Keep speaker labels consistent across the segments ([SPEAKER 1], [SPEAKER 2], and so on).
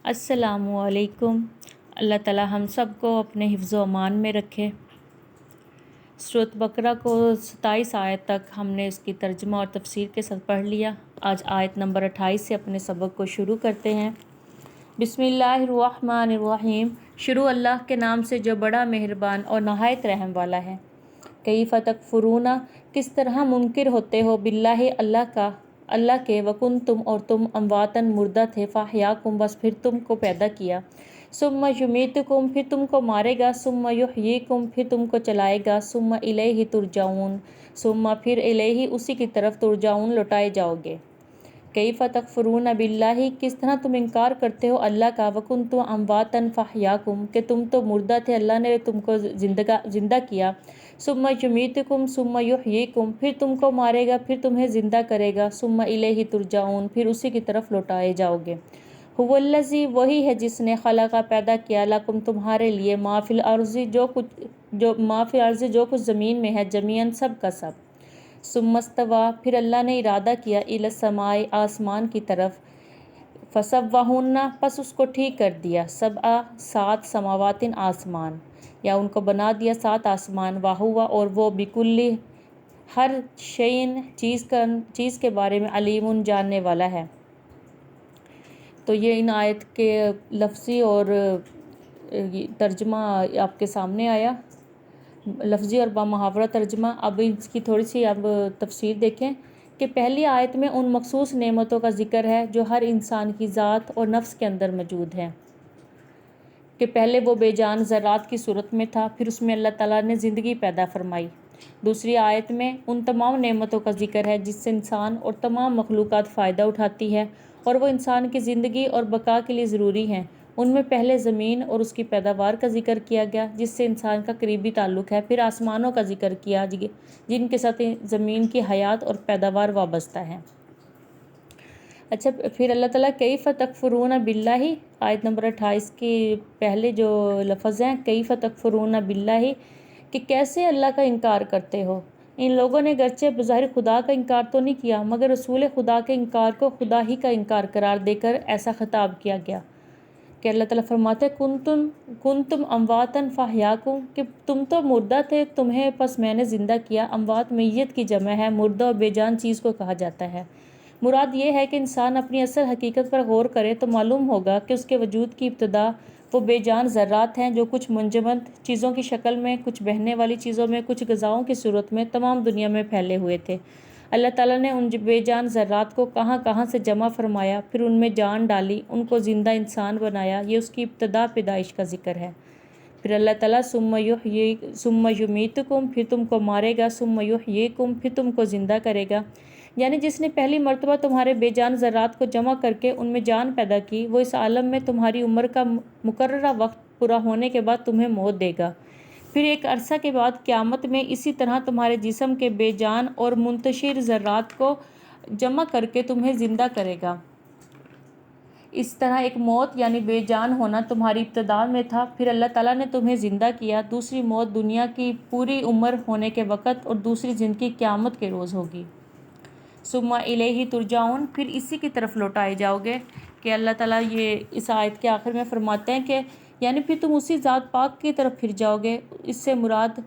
[SPEAKER 1] السلام علیکم۔ اللہ تعالی ہم سب کو اپنے حفظ و امان میں رکھے۔ سورۃ بقرہ کو 27 آیت تک ہم نے اس کی ترجمہ اور تفسیر کے ساتھ پڑھ لیا۔ آج آیت نمبر 28 سے اپنے سبق کو شروع کرتے ہیں۔ بسم اللہ الرحمن الرحیم۔ شروع اللہ کے نام سے جو بڑا مہربان اور نہایت رحم والا ہے۔ کیف تکفرون، کس طرح منکر ہوتے ہو، باللہ اللہ کے، وکنتم اور تم امواتن مردہ تھے، فاحیاکم بس پھر تم کو پیدا کیا، ثم یمیتکم پھر تم کو مارے گا، ثم یحییکم پھر تم کو چلائے گا، ثم الیہ ترجعون ثم پھر الیہ اسی کی طرف ترجعون لوٹائے جاؤ گے۔ کیف تکفرون باللہ، کس طرح تم انکار کرتے ہو اللہ کا، وکنتم امواتن فاحیاکم کہ تم تو مردہ تھے، اللہ نے تم کو زندہ کیا، ثم یمیتکم ثم یحییکم پھر تم کو مارے گا پھر تمہیں زندہ کرے گا، ثم الیہ ترجعون پھر اسی کی طرف لوٹائے جاؤ گے۔ هو الذی، وہی ہے جس نے خلق پیدا کیا، لکم تمہارے لیے، ما فی الارض جو کچھ زمین میں ہے، جمیعاً سب کا سب، ثم استوی پھر اللہ نے ارادہ کیا، الی السماء آسمان کی طرف، فسواہن پس اس کو ٹھیک کر دیا، سبع 7 سماوات آسمان، یا ان کو بنا دیا 7 آسمان، وہو اور وہ بکل ہر شیء چیز کے بارے میں علیم جاننے والا ہے۔ تو یہ ان آیت کے لفظی اور ترجمہ آپ کے سامنے آیا، لفظی اور بامحاورہ ترجمہ۔ اب اس کی تھوڑی سی تفسیر دیکھیں کہ پہلی آیت میں ان مخصوص نعمتوں کا ذکر ہے جو ہر انسان کی ذات اور نفس کے اندر موجود ہیں، کہ پہلے وہ بے جان ذرات کی صورت میں تھا، پھر اس میں اللہ تعالیٰ نے زندگی پیدا فرمائی۔ دوسری آیت میں ان تمام نعمتوں کا ذکر ہے جس سے انسان اور تمام مخلوقات فائدہ اٹھاتی ہے اور وہ انسان کی زندگی اور بقا کے لیے ضروری ہیں۔ ان میں پہلے زمین اور اس کی پیداوار کا ذکر کیا گیا جس سے انسان کا قریبی تعلق ہے، پھر آسمانوں کا ذکر کیا جن کے ساتھ زمین کی حیات اور پیداوار وابستہ ہے۔ اچھا، پھر اللہ تعالیٰ کیف تکفرون باللہ، آیت نمبر 28 کے پہلے جو لفظ ہیں، کیف تکفرون باللہ، کہ کیسے اللہ کا انکار کرتے ہو۔ ان لوگوں نے گرچہ بظاہر خدا کا انکار تو نہیں کیا، مگر رسول خدا کے انکار کو خدا ہی کا انکار قرار دے کر ایسا خطاب کیا گیا کہ اللہ تعالیٰ فرماتے ہیں کنتم امواتن فاحیاکم، کہ تم تو مردہ تھے، تمہیں پس میں نے زندہ کیا۔ اموات میت کی جمع ہے، مردہ اور بے جان چیز کو کہا جاتا ہے۔ مراد یہ ہے کہ انسان اپنی اصل حقیقت پر غور کرے تو معلوم ہوگا کہ اس کے وجود کی ابتدا وہ بے جان ذرات ہیں جو کچھ منجمد چیزوں کی شکل میں، کچھ بہنے والی چیزوں میں، کچھ غذاؤں کی صورت میں تمام دنیا میں پھیلے ہوئے تھے۔ اللہ تعالیٰ نے ان بے جان ذرات کو کہاں کہاں سے جمع فرمایا، پھر ان میں جان ڈالی، ان کو زندہ انسان بنایا، یہ اس کی ابتدا پیدائش کا ذکر ہے۔ پھر اللہ تعالیٰ ثم یمیتکم پھر تم کو مارے گا، ثم یحییکم پھر تم کو زندہ کرے گا، یعنی جس نے پہلی مرتبہ تمہارے بے جان ذرات کو جمع کر کے ان میں جان پیدا کی، وہ اس عالم میں تمہاری عمر کا مقررہ وقت پورا ہونے کے بعد تمہیں موت دے گا، پھر ایک عرصہ کے بعد قیامت میں اسی طرح تمہارے جسم کے بے جان اور منتشر ذرات کو جمع کر کے تمہیں زندہ کرے گا۔ اس طرح ایک موت یعنی بے جان ہونا تمہاری ابتدا میں تھا، پھر اللہ تعالیٰ نے تمہیں زندہ کیا۔ دوسری موت دنیا کی پوری عمر ہونے کے وقت اور دوسری زندگی قیامت کے روز ہوگی۔ ثم الیہ ترجعون پھر اسی کی طرف لوٹائے جاؤ گے، کہ اللہ تعالیٰ یہ اس آیت کے آخر میں فرماتے ہیں کہ یعنی پھر تم اسی ذات پاک کی طرف پھر جاؤ گے۔ اس سے مراد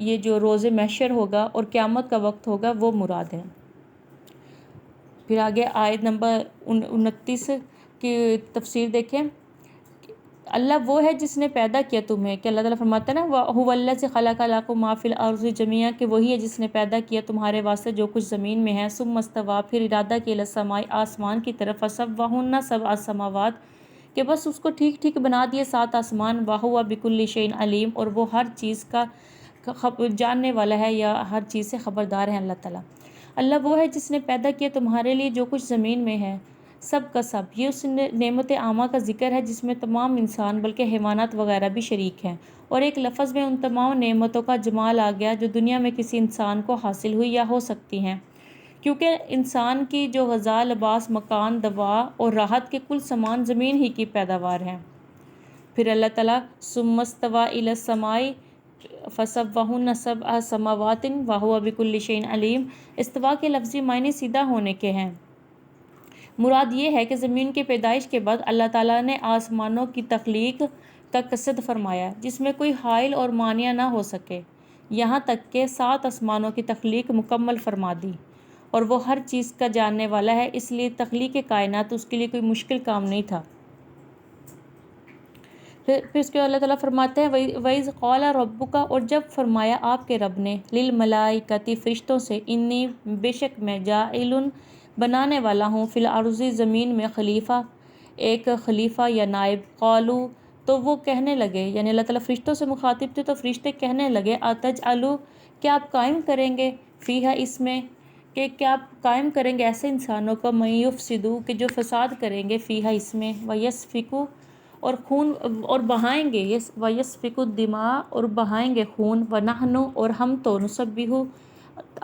[SPEAKER 1] یہ جو روز محشر ہوگا اور قیامت کا وقت ہوگا وہ مراد ہے۔ پھر آگے آیت نمبر 29 کی تفسیر دیکھیں۔ اللہ وہ ہے جس نے پیدا کیا تمہیں، کہ اللہ تعالیٰ فرماتا ہے نا هو الذی خلق لکم ما فی الارض جمیعا، کہ وہی ہے جس نے پیدا کیا تمہارے واسطے جو کچھ زمین میں ہے، ثم استوی پھر ارادہ کیا الی السماء آسمان کی طرف، فسواہن 7 سماوات، کہ بس اس کو ٹھیک ٹھیک بنا دیے 7 آسمان، وہو بکل شیء علیم اور وہ ہر چیز کا جاننے والا ہے یا ہر چیز سے خبردار ہے اللہ تعالیٰ۔ اللہ وہ ہے جس نے پیدا کیا تمہارے لیے جو کچھ زمین میں ہے، سب کا سب۔ یہ اس نعمت عامہ کا ذکر ہے جس میں تمام انسان بلکہ حیوانات وغیرہ بھی شریک ہیں، اور ایک لفظ میں ان تمام نعمتوں کا جمال آ گیا جو دنیا میں کسی انسان کو حاصل ہوئی یا ہو سکتی ہیں، کیونکہ انسان کی جو غذا، لباس، مکان، دوا اور راحت کے کل سامان زمین ہی کی پیداوار ہیں۔ پھر اللہ تعالیٰ ثم استوی الی السماء فسواہن 7 سماوات وہو بکل شیء علیم، استوا کے لفظی معنی سیدھا ہونے کے ہیں، مراد یہ ہے کہ زمین کی پیدائش کے بعد اللہ تعالیٰ نے آسمانوں کی تخلیق کا قصد فرمایا جس میں کوئی حائل اور مانع نہ ہو سکے، یہاں تک کہ 7 آسمانوں کی تخلیق مکمل فرما دی، اور وہ ہر چیز کا جاننے والا ہے، اس لیے تخلیق کائنات اس کے لیے کوئی مشکل کام نہیں تھا۔ پھر اس کے اللہ تعالیٰ فرماتے ہیں وَإِذْ قَالَ رَبُّكَ، اور جب فرمایا آپ کے رب نے، لِلْمَلَائِكَةِ فرشتوں سے، انی بے شک میں جاعل بنانے والا ہوں، فی الارض زمین میں، خلیفہ ایک خلیفہ یا نائب، قالوا تو وہ کہنے لگے، یعنی اللہ تعالیٰ فرشتوں سے مخاطب تھے تو فرشتے کہنے لگے، اتجعل کیا آپ قائم کریں گے، فیہا اس میں، کہ کیا آپ قائم کریں گے ایسے انسانوں کو، من یفسد کہ جو فساد کریں گے، فیہا اس میں، ویسفک اور خون اور بہائیں گے، ویسفک الدماء اور بہائیں گے خون، ونحن اور ہم تو نسبح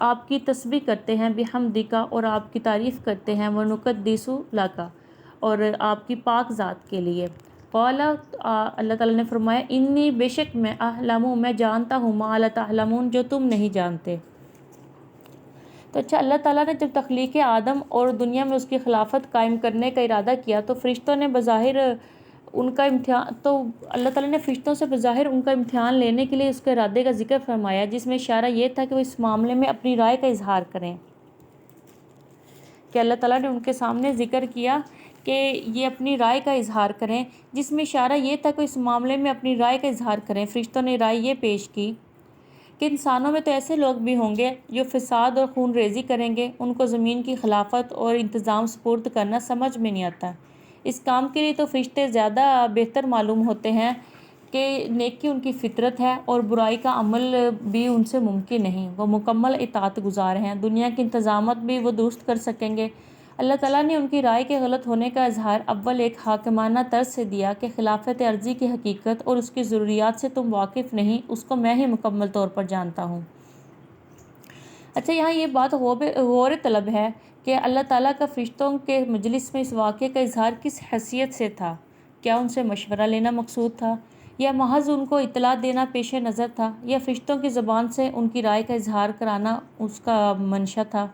[SPEAKER 1] آپ کی تسبیح کرتے ہیں، بحمدک اور آپ کی تعریف کرتے ہیں، ونقدس لک اور آپ کی پاک ذات کے لیے۔ قال اللہ تعالیٰ نے فرمایا، انی بے شک میں، اعلم میں جانتا ہوں، ما لا تعلمون جو تم نہیں جانتے۔ تو اچھا، اللہ تعالیٰ نے جب تخلیق آدم اور دنیا میں اس کی خلافت قائم کرنے کا ارادہ کیا تو فرشتوں نے بظاہر ان کا امتحان، تو اللہ تعالیٰ نے فرشتوں سے بظاہر ان کا امتحان لینے کے لیے اس کے ارادے کا ذکر فرمایا، جس میں اشارہ یہ تھا کہ وہ اس معاملے میں اپنی رائے کا اظہار کریں، کہ اللہ تعالیٰ نے ان کے سامنے ذکر کیا کہ یہ اپنی رائے کا اظہار کریں، جس میں اشارہ یہ تھا کہ اس معاملے میں اپنی رائے کا اظہار کریں۔ فرشتوں نے رائے یہ پیش کی کہ انسانوں میں تو ایسے لوگ بھی ہوں گے جو فساد اور خون ریزی کریں گے، ان کو زمین کی خلافت اور انتظام سپرد کرنا سمجھ میں نہیں آتا، اس کام کے لیے تو فرشتے زیادہ بہتر معلوم ہوتے ہیں کہ نیکی ان کی فطرت ہے اور برائی کا عمل بھی ان سے ممکن نہیں، وہ مکمل اطاعت گزار ہیں، دنیا کے انتظامات بھی وہ درست کر سکیں گے۔ اللہ تعالیٰ نے ان کی رائے کے غلط ہونے کا اظہار اول ایک حاکمانہ طرز سے دیا کہ خلافت ارضی کی حقیقت اور اس کی ضروریات سے تم واقف نہیں، اس کو میں ہی مکمل طور پر جانتا ہوں۔ اچھا، یہاں یہ بات غور طلب ہے کہ اللہ تعالیٰ کا فرشتوں کے مجلس میں اس واقعے کا اظہار کس حیثیت سے تھا؟ کیا ان سے مشورہ لینا مقصود تھا، یا محض ان کو اطلاع دینا پیش نظر تھا، یا فرشتوں کی زبان سے ان کی رائے کا اظہار کرانا اس کا منشا تھا؟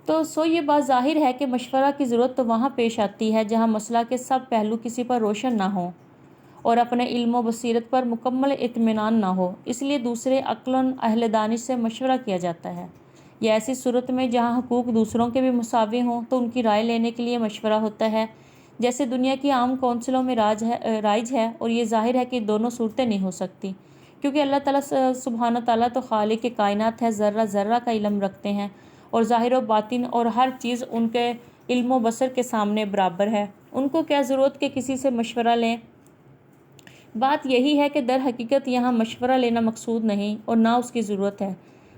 [SPEAKER 1] تو یہ بات ظاہر ہے کہ مشورہ کی ضرورت تو وہاں پیش آتی ہے جہاں مسئلہ کے سب پہلو کسی پر روشن نہ ہوں اور اپنے علم و بصیرت پر مکمل اطمینان نہ ہو، اس لیے دوسرے عقلاً اہل دانش سے مشورہ کیا جاتا ہے، یا ایسی صورت میں جہاں حقوق دوسروں کے بھی مساوی ہوں تو ان کی رائے لینے کے لیے مشورہ ہوتا ہے، جیسے دنیا کی عام کونسلوں میں رائج ہے، اور یہ ظاہر ہے کہ دونوں صورتیں نہیں ہو سکتی، کیونکہ اللہ تعالیٰ سبحانہ تعالیٰ تو خالق کائنات ہے، ذرہ ذرہ کا علم رکھتے ہیں، اور ظاہر و باطن اور ہر چیز ان کے علم و بصر کے سامنے برابر ہے، ان کو کیا ضرورت کہ کسی سے مشورہ لیں؟ بات یہی ہے کہ در حقیقت یہاں مشورہ لینا مقصود نہیں اور نہ اس کی ضرورت ہے،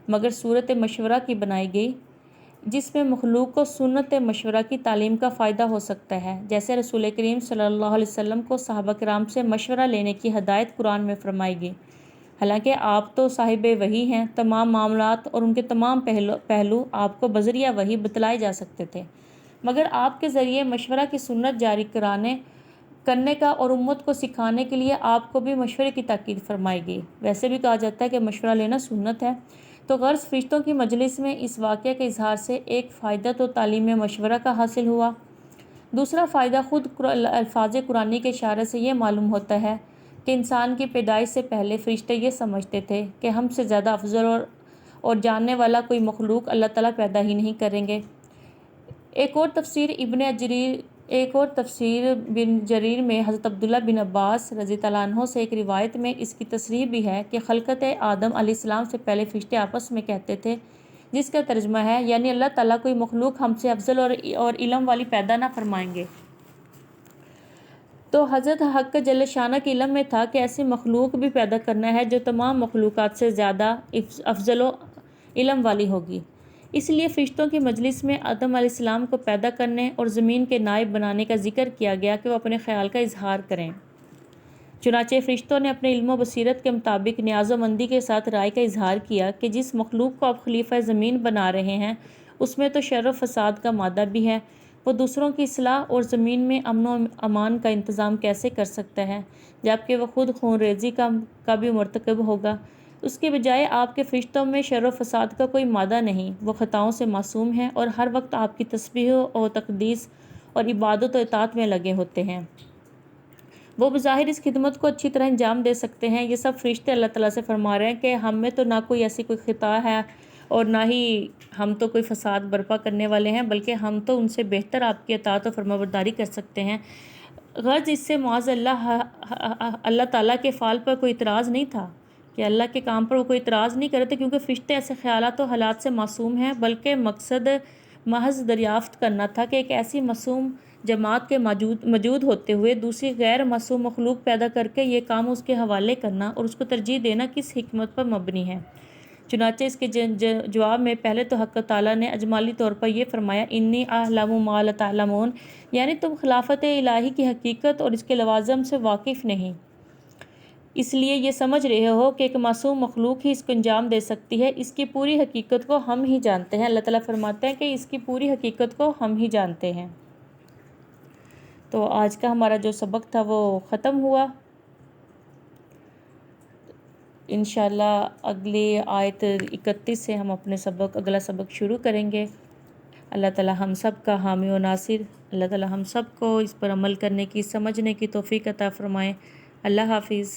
[SPEAKER 1] مگر صورت مشورہ کی بنائی گئی جس میں مخلوق کو سنت مشورہ کی تعلیم کا فائدہ ہو سکتا ہے، جیسے رسول کریم صلی اللہ علیہ وسلم کو صحابہ کرام سے مشورہ لینے کی ہدایت قرآن میں فرمائی گئی۔ حالانکہ آپ تو صاحب وحی ہیں، تمام معاملات اور ان کے تمام پہلو آپ کو بذریعہ وحی بتلائے جا سکتے تھے، مگر آپ کے ذریعے مشورہ کی سنت جاری کرنے کا اور امت کو سکھانے کے لیے آپ کو بھی مشورے کی تاکید فرمائی گئی۔ ویسے بھی کہا جاتا ہے کہ مشورہ لینا سنت ہے، تو غرض فرشتوں کی مجلس میں اس واقعے کے اظہار سے ایک فائدہ تو تعلیم مشورہ کا حاصل ہوا، دوسرا فائدہ خود الفاظ قرآنی کے اشارے سے یہ معلوم ہوتا ہے کہ انسان کی پیدائش سے پہلے فرشتے یہ سمجھتے تھے کہ ہم سے زیادہ افضل اور جاننے والا کوئی مخلوق اللہ تعالیٰ پیدا ہی نہیں کریں گے۔ ایک اور تفسیر بن جریر میں حضرت عبداللہ بن عباس رضی اللہ عنہ سے ایک روایت میں اس کی تصریح بھی ہے کہ خلقت آدم علیہ السلام سے پہلے فرشتے آپس میں کہتے تھے، جس کا ترجمہ ہے یعنی اللہ تعالیٰ کوئی مخلوق ہم سے افضل اور علم والی پیدا نہ فرمائیں گے، تو حضرت حق جل شانہ کے علم میں تھا کہ ایسی مخلوق بھی پیدا کرنا ہے جو تمام مخلوقات سے زیادہ افضل و علم والی ہوگی، اس لیے فرشتوں کی مجلس میں آدم علیہ السلام کو پیدا کرنے اور زمین کے نائب بنانے کا ذکر کیا گیا کہ وہ اپنے خیال کا اظہار کریں۔ چنانچہ فرشتوں نے اپنے علم و بصیرت کے مطابق نیاز و مندی کے ساتھ رائے کا اظہار کیا کہ جس مخلوق کو آپ خلیفہ زمین بنا رہے ہیں اس میں تو شر و فساد کا مادہ بھی ہے، وہ دوسروں کی اصلاح اور زمین میں امن و امان کا انتظام کیسے کر سکتا ہے جبکہ وہ خود خون ریزی کا بھی مرتکب ہوگا۔ اس کے بجائے آپ کے فرشتوں میں شر و فساد کا کوئی مادہ نہیں، وہ خطاؤں سے معصوم ہیں اور ہر وقت آپ کی تسبیح و تقدیس اور عبادت و اطاعت میں لگے ہوتے ہیں۔ وہ بظاہر اس خدمت کو اچھی طرح انجام دے سکتے ہیں۔ یہ سب فرشتے اللہ تعالیٰ سے فرما رہے ہیں کہ ہم میں تو نہ کوئی ایسی کوئی خطا ہے اور نہ ہی ہم تو کوئی فساد برپا کرنے والے ہیں، بلکہ ہم تو ان سے بہتر آپ کی اطاعت و فرمانبرداری کر سکتے ہیں۔ غرض اس سے معاذ اللہ تعالیٰ کے فعل پر کوئی اعتراض نہیں تھا کہ اللہ کے کام پر وہ کوئی اعتراض نہیں کرتے، کیونکہ فرشتے ایسے خیالات و حالات سے معصوم ہیں، بلکہ مقصد محض دریافت کرنا تھا کہ ایک ایسی معصوم جماعت کے موجود ہوتے ہوئے دوسری غیر معصوم مخلوق پیدا کر کے یہ کام اس کے حوالے کرنا اور اس کو ترجیح دینا کس حکمت پر مبنی ہے۔ چنانچہ اس کے جواب میں پہلے تو حق تعالیٰ نے اجمالی طور پر یہ فرمایا، انی اعلم ما لا تعلمون، یعنی تم خلافت الہی کی حقیقت اور اس کے لوازم سے واقف نہیں، اس لیے یہ سمجھ رہے ہو کہ ایک معصوم مخلوق ہی اس کو انجام دے سکتی ہے۔ اس کی پوری حقیقت کو ہم ہی جانتے ہیں۔ اللہ تعالیٰ فرماتے ہیں کہ اس کی پوری حقیقت کو ہم ہی جانتے ہیں۔ تو آج کا ہمارا جو سبق تھا وہ ختم ہوا۔ انشاءاللہ اگلی آیت 31 سے ہم اپنے اگلا سبق شروع کریں گے۔ اللہ تعالیٰ ہم سب کا حامی و ناصر، اللہ تعالیٰ ہم سب کو اس پر عمل کرنے کی، سمجھنے کی توفیق عطا فرمائے۔ اللہ حافظ۔